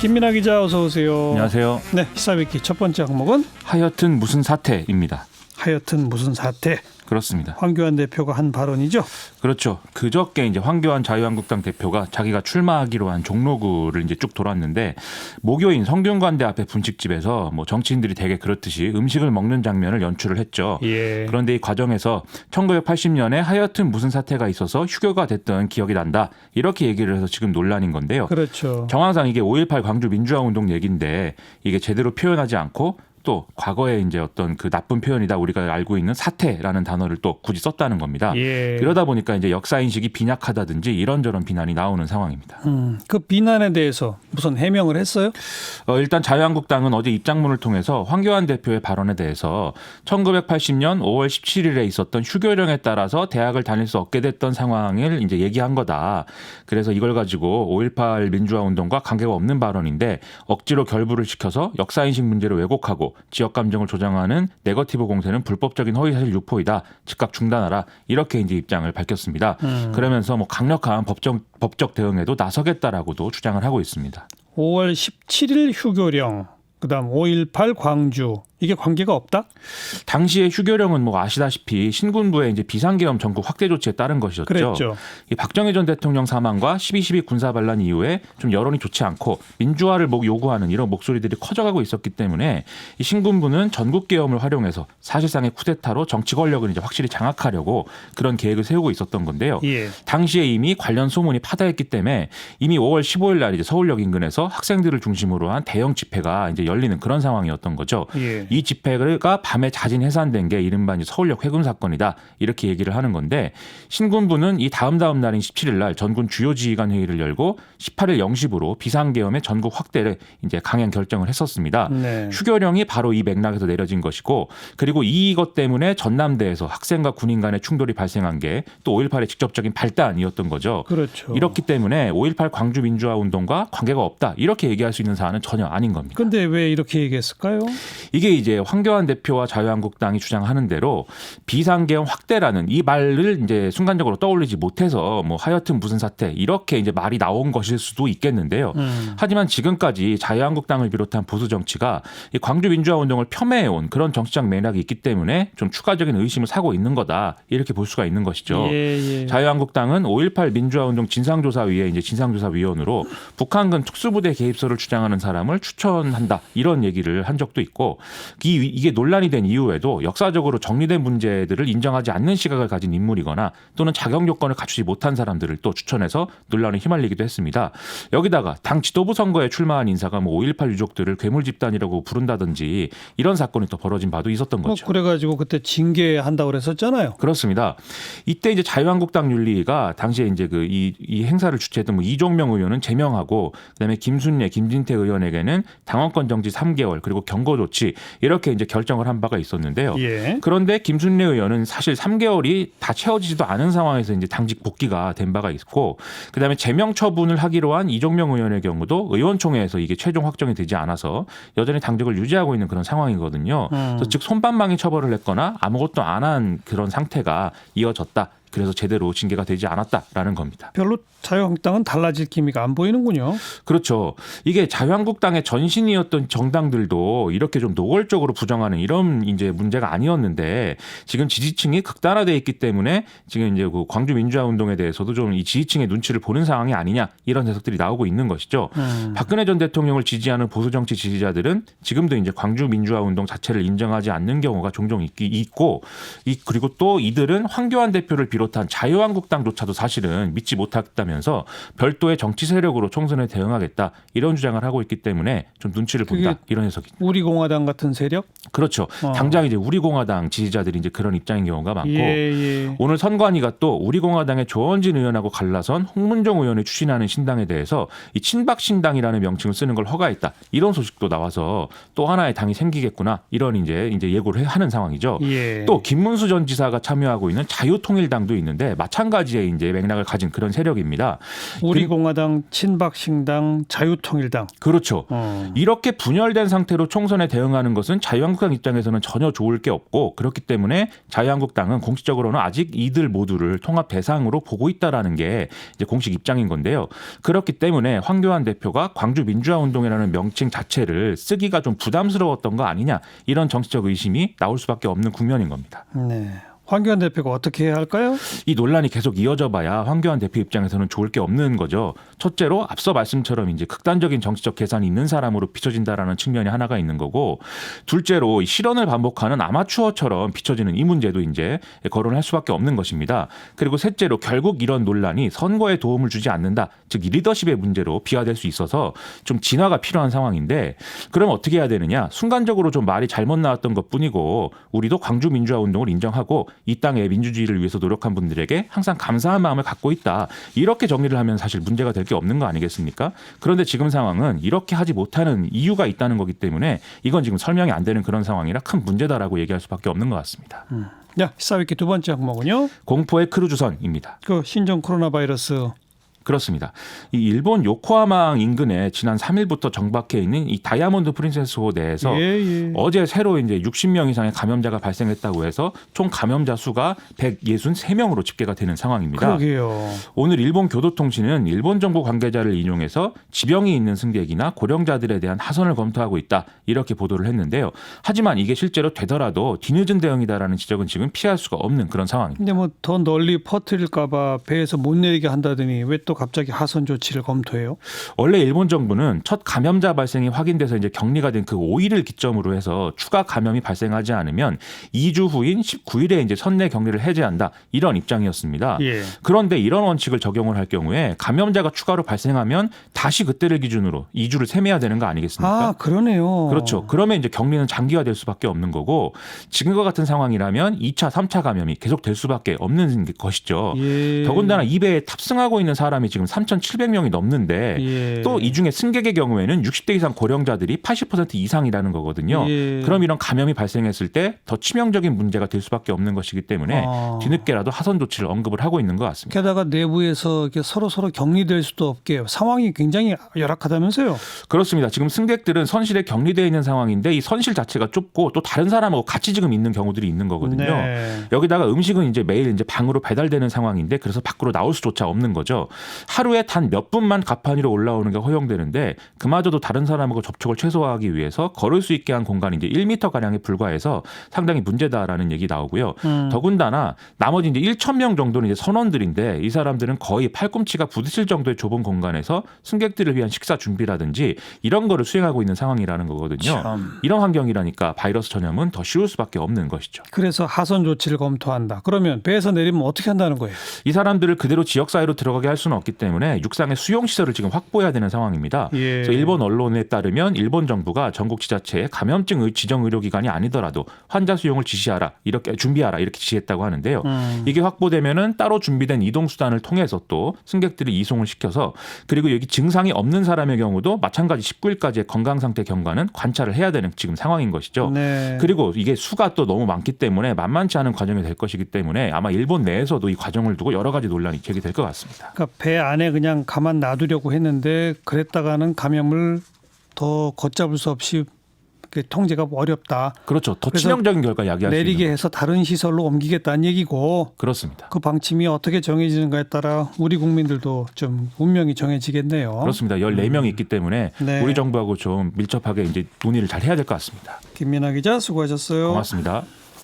김민하 기자 어서 오세요. 안녕하세요. 네, 시사위키 첫 번째 항목은 하여튼 무슨 사태입니다. 하여튼 무슨 사태. 그렇습니다. 황교안 대표가 한 발언이죠. 그렇죠. 그저께 이제 황교안 자유한국당 대표가 자기가 출마하기로 한 종로구를 이제 쭉 돌았는데 모교인 성균관대 앞에 분식집에서 뭐 정치인들이 대개 그렇듯이 음식을 먹는 장면을 연출을 했죠. 예. 그런데 이 과정에서 1980년에 하여튼 무슨 사태가 있어서 휴교가 됐던 기억이 난다. 이렇게 얘기를 해서 지금 논란인 건데요. 그렇죠. 정황상 이게 5.18 광주 민주화운동 얘기인데 이게 제대로 표현하지 않고 또 과거에 이제 어떤 그 나쁜 표현이다 우리가 알고 있는 사태라는 단어를 또 굳이 썼다는 겁니다. 예. 그러다 보니까 이제 역사 인식이 빈약하다든지 이런저런 비난이 나오는 상황입니다. 그 비난에 대해서 무슨 해명을 했어요? 일단 자유한국당은 어제 입장문을 통해서 황교안 대표의 발언에 대해서 1980년 5월 17일에 있었던 휴교령에 따라서 대학을 다닐 수 없게 됐던 상황을 이제 얘기한 거다. 그래서 이걸 가지고 5.18 민주화 운동과 관계가 없는 발언인데 억지로 결부를 시켜서 역사 인식 문제를 왜곡하고 지역 감정을 조장하는 네거티브 공세는 불법적인 허위사실 유포이다. 즉각 중단하라. 이렇게 이제 입장을 밝혔습니다. 그러면서 뭐 강력한 법적 대응에도 나서겠다라고도 주장을 하고 있습니다. 5월 17일 휴교령, 그다음 5.18 광주. 이게 관계가 없다? 당시에 휴교령은 뭐 아시다시피 신군부의 이제 비상계엄 전국 확대 조치에 따른 것이었죠. 그랬죠. 이 박정희 전 대통령 사망과 12.12 군사 반란 이후에 좀 여론이 좋지 않고 민주화를 요구하는 이런 목소리들이 커져가고 있었기 때문에 이 신군부는 전국 계엄을 활용해서 사실상의 쿠데타로 정치 권력을 이제 확실히 장악하려고 그런 계획을 세우고 있었던 건데요. 예. 당시에 이미 관련 소문이 파다했기 때문에 이미 5월 15일 날 이제 서울역 인근에서 학생들을 중심으로 한 대형 집회가 이제 열리는 그런 상황이었던 거죠. 예. 이 집회가 밤에 자진 해산된 게 이른바 이제 서울역 회군 사건이다 이렇게 얘기를 하는 건데 신군부는 이 다음 날인 17일 날 전군 주요 지휘관 회의를 열고 18일 0시부로 비상계엄의 전국 확대를 이제 강행 결정을 했었습니다. 네. 휴교령이 바로 이 맥락에서 내려진 것이고 그리고 이것 때문에 전남대에서 학생과 군인 간의 충돌이 발생한 게 또 5.18의 직접적인 발단이었던 거죠. 그렇죠. 이렇기 때문에 5.18 광주 민주화 운동과 관계가 없다 이렇게 얘기할 수 있는 사안은 전혀 아닌 겁니다. 근데 왜 이렇게 얘기했을까요? 이게 이제 황교안 대표와 자유한국당이 주장하는 대로 비상계엄 확대라는 이 말을 이제 순간적으로 떠올리지 못해서 뭐 하여튼 무슨 사태 이렇게 이제 말이 나온 것일 수도 있겠는데요. 하지만 지금까지 자유한국당을 비롯한 보수 정치가 이 광주 민주화 운동을 폄훼해온 그런 정치적 맥락이 있기 때문에 좀 추가적인 의심을 사고 있는 거다 이렇게 볼 수가 있는 것이죠. 예. 자유한국당은 5.18 민주화 운동 진상조사위에 이제 진상조사위원으로 북한군 특수부대 개입설을 주장하는 사람을 추천한다 이런 얘기를 한 적도 있고. 이게 논란이 된 이후에도 역사적으로 정리된 문제들을 인정하지 않는 시각을 가진 인물이거나 또는 자격 요건을 갖추지 못한 사람들을 또 추천해서 논란에 휘말리기도 했습니다. 여기다가 당 지도부 선거에 출마한 인사가 뭐 5.18 유족들을 괴물 집단이라고 부른다든지 이런 사건이 또 벌어진 바도 있었던 거죠. 그래가지고 그때 징계한다고 그랬었잖아요. 그렇습니다. 이때 이제 자유한국당 윤리가 당시에 이제 이 행사를 주최했던 뭐 이종명 의원은 제명하고 그다음에 김순례, 김진태 의원에게는 당원권 정지 3개월 그리고 경고 조치 이렇게 이제 결정을 한 바가 있었는데요. 예. 그런데 김순례 의원은 사실 3개월이 다 채워지지도 않은 상황에서 이제 당직 복귀가 된 바가 있고, 그다음에 제명 처분을 하기로 한 이종명 의원의 경우도 의원총회에서 이게 최종 확정이 되지 않아서 여전히 당직을 유지하고 있는 그런 상황이거든요. 그래서 즉 손방망이 처벌을 했거나 아무것도 안 한 그런 상태가 이어졌다. 그래서 제대로 징계가 되지 않았다라는 겁니다. 별로 자유한국당은 달라질 기미가 안 보이는군요. 그렇죠. 이게 자유한국당의 전신이었던 정당들도 이렇게 좀 노골적으로 부정하는 이런 이제 문제가 아니었는데 지금 지지층이 극단화되어 있기 때문에 지금 이제 그 광주 민주화 운동에 대해서도 좀 이 지지층의 눈치를 보는 상황이 아니냐 이런 해석들이 나오고 있는 것이죠. 박근혜 전 대통령을 지지하는 보수 정치 지지자들은 지금도 이제 광주 민주화 운동 자체를 인정하지 않는 경우가 종종 있고 그리고 또 이들은 황교안 대표를 비롯한 자유한국당조차도 사실은 믿지 못했다면서 별도의 정치 세력으로 총선에 대응하겠다 이런 주장을 하고 있기 때문에 좀 눈치를 본다 이런 해석입니다. 우리공화당 같은 세력? 그렇죠. 당장 이제 우리공화당 지지자들이 이제 그런 입장인 경우가 많고 오늘 선관위가 또 우리공화당의 조원진 의원하고 갈라선 홍문종 의원이 추진하는 신당에 대해서 이 친박신당이라는 명칭을 쓰는 걸 허가했다 이런 소식도 나와서 또 하나의 당이 생기겠구나 이런 이제 예고를 하는 상황이죠. 또 김문수 전 지사가 참여하고 있는 자유통일당도 경우도 있는데 마찬가지의 이제 맥락을 가진 그런 세력입니다. 우리공화당, 친박신당, 자유통일당. 그렇죠. 이렇게 분열된 상태로 총선에 대응하는 것은 자유한국당 입장에서는 전혀 좋을 게 없고 그렇기 때문에 자유한국당은 공식적으로는 아직 이들 모두를 통합 대상으로 보고 있다라는 게 이제 공식 입장인 건데요. 그렇기 때문에 황교안 대표가 광주 민주화운동이라는 명칭 자체를 쓰기가 좀 부담스러웠던 거 아니냐 이런 정치적 의심이 나올 수밖에 없는 국면인 겁니다. 네. 황교안 대표가 어떻게 해야 할까요? 이 논란이 계속 이어져 봐야 황교안 대표 입장에서는 좋을 게 없는 거죠. 첫째로 앞서 말씀처럼 이제 극단적인 정치적 계산이 있는 사람으로 비춰진다라는 측면이 하나가 있는 거고, 둘째로 실언을 반복하는 아마추어처럼 비춰지는 이 문제도 이제 거론할 수밖에 없는 것입니다. 그리고 셋째로 결국 이런 논란이 선거에 도움을 주지 않는다, 즉 리더십의 문제로 비화될 수 있어서 좀 진화가 필요한 상황인데, 그럼 어떻게 해야 되느냐? 순간적으로 좀 말이 잘못 나왔던 것뿐이고 우리도 광주 민주화 운동을 인정하고 이 땅의 민주주의를 위해서 노력한 분들에게 항상 감사한 마음을 갖고 있다. 이렇게 정리를 하면 사실 문제가 될 게 없는 거 아니겠습니까? 그런데 지금 상황은 이렇게 하지 못하는 이유가 있다는 거기 때문에 이건 지금 설명이 안 되는 그런 상황이라 큰 문제다라고 얘기할 수밖에 없는 것 같습니다. 야, 시사위키 두 번째 항목은요? 공포의 크루즈선입니다. 그 신종 코로나 바이러스. 그렇습니다. 이 일본 요코하마 인근에 지난 3일부터 정박해 있는 이 다이아몬드 프린세스호 내에서 어제 새로 이제 60명 이상의 감염자가 발생했다고 해서 총 감염자 수가 163명으로 집계가 되는 상황입니다. 그러게요. 오늘 일본 교도통신은 일본 정부 관계자를 인용해서 지병이 있는 승객이나 고령자들에 대한 하선을 검토하고 있다, 이렇게 보도를 했는데요. 하지만 이게 실제로 되더라도 뒤늦은 대응이다라는 지적은 지금 피할 수가 없는 그런 상황입니다. 근데 뭐 더 널리 퍼뜨릴까 봐 배에서 못 내리게 한다더니 왜 또 갑자기 하선 조치를 검토해요? 원래 일본 정부는 첫 감염자 발생이 확인돼서 이제 격리가 된 그 5일을 기점으로 해서 추가 감염이 발생하지 않으면 2주 후인 19일에 이제 선내 격리를 해제한다, 이런 입장이었습니다. 예. 그런데 이런 원칙을 적용을 할 경우에 감염자가 추가로 발생하면 다시 그때를 기준으로 2주를 세매야 되는 거 아니겠습니까? 아, 그러네요. 그렇죠. 그러면 이제 격리는 장기화될 수밖에 없는 거고, 지금과 같은 상황이라면 2차, 3차 감염이 계속될 수밖에 없는 것이죠. 예. 더군다나 이 배에 탑승하고 있는 사람이 지금 3,700명이 넘는데 예. 또 이 중에 승객의 경우에는 60대 이상 고령자들이 80% 이상이라는 거거든요. 예. 그럼 이런 감염이 발생했을 때 더 치명적인 문제가 될 수밖에 없는 것이기 때문에 뒤늦게라도 하선 조치를 언급을 하고 있는 것 같습니다. 게다가 내부에서 이렇게 서로 격리될 수도 없게 상황이 굉장히 열악하다면서요? 그렇습니다. 지금 승객들은 선실에 격리되어 있는 상황인데 이 선실 자체가 좁고 또 다른 사람하고 같이 지금 있는 경우들이 있는 거거든요. 네. 여기다가 음식은 이제 매일 이제 방으로 배달되는 상황인데 그래서 밖으로 나올 수조차 없는 거죠. 하루에 단 몇 분만 갑판 위로 올라오는 게 허용되는데 그마저도 다른 사람하고 접촉을 최소화하기 위해서 걸을 수 있게 한 공간이 이제 1m 가량에 불과해서 상당히 문제다라는 얘기 나오고요. 더군다나 나머지 이제 1,000명 정도는 이제 선원들인데 이 사람들은 거의 팔꿈치가 부딪힐 정도의 좁은 공간에서 승객들을 위한 식사 준비라든지 이런 거를 수행하고 있는 상황이라는 거거든요. 참. 이런 환경이라니까 바이러스 전염은 더 쉬울 수밖에 없는 것이죠. 그래서 하선 조치를 검토한다. 그러면 배에서 내리면 어떻게 한다는 거예요? 이 사람들을 그대로 지역사회로 들어가게 할 수는 없기 때문에 육상의 수용시설을 지금 확보해야 되는 상황입니다. 예. 그래서 일본 언론에 따르면 일본 정부가 전국 지자체에 감염증 지정 의료기관이 아니더라도 환자 수용을 지시하라, 이렇게 준비하라, 이렇게 지시했다고 하는데요. 이게 확보되면은 따로 준비된 이동수단을 통해서 또 승객들이 이송을 시켜서, 그리고 여기 증상이 없는 사람의 경우도 마찬가지 19일까지의 건강상태 경과는 관찰을 해야 되는 지금 상황인 것이죠. 네. 그리고 이게 수가 또 너무 많기 때문에 만만치 않은 과정이 될 것이기 때문에 아마 일본 내에서도 이 과정을 두고 여러 가지 논란이 제기될 것 같습니다. 그러니까 배 안에 그냥 가만 놔두려고 했는데 그랬다가는 감염을 더 걷잡을 수 없이 통제가 어렵다. 그렇죠. 더 그래서 치명적인 결과 야기할 수 내리게 있는. 해서 다른 시설로 옮기겠다는 얘기고, 그렇습니다. 그 방침이 어떻게 정해지는가에 따라 우리 국민들도 좀 운명이 정해지겠네요. 그렇습니다. 14명이 있기 때문에 네. 우리 정부하고 좀 밀접하게 이제 논의를 잘 해야 될 것 같습니다. 김민아 기자 수고하셨어요. 고맙습니다.